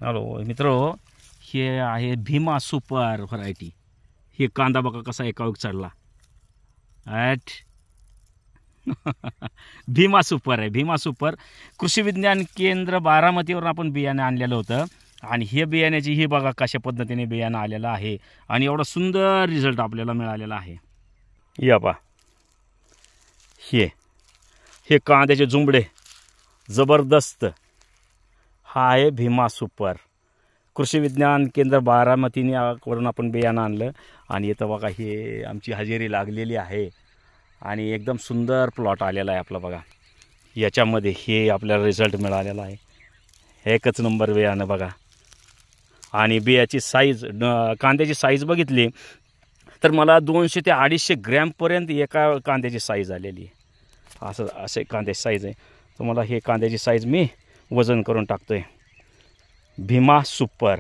Hello मित्र, हे आहे भीमा सुपर व्हरायटी. हे कांदा बघा कसा एकावर चढला. ॲट भीमा सुपर आहे. भीमा सुपर कृषी विज्ञान केंद्र बारामतीवरून आपण बियाणे आणलेलं होतं आणि हे बियाण्याची ही बघा कशा पद्धतीने बियाणं आलेलं आहे आणि एवढा सुंदर रिझल्ट आपल्याला मिळालेला आहे. या पा हे कांद्याचे जुंबडे जबरदस्त. हा आहे भीमा सुपर. कृषी विज्ञान केंद्र बारामतीने वरून आपण बियाणं आणलं आणि इथं बघा हे आमची हजेरी लागलेली आहे आणि एकदम सुंदर प्लॉट आलेला आहे आपला. बघा याच्यामध्ये हे आपल्याला रिझल्ट मिळालेला आहे. एकच नंबर बियाणं बघा. आणि बियाची साईज, कांद्याची साईज बघितली तर मला 200 ते 250 ग्रॅमपर्यंत एका कांद्याची साईज आलेली आहे. असे कांद्याची साईज आहे. तर मला हे कांद्याची साईज मी वजन करून टाकतो आहे. भीमा सुपर.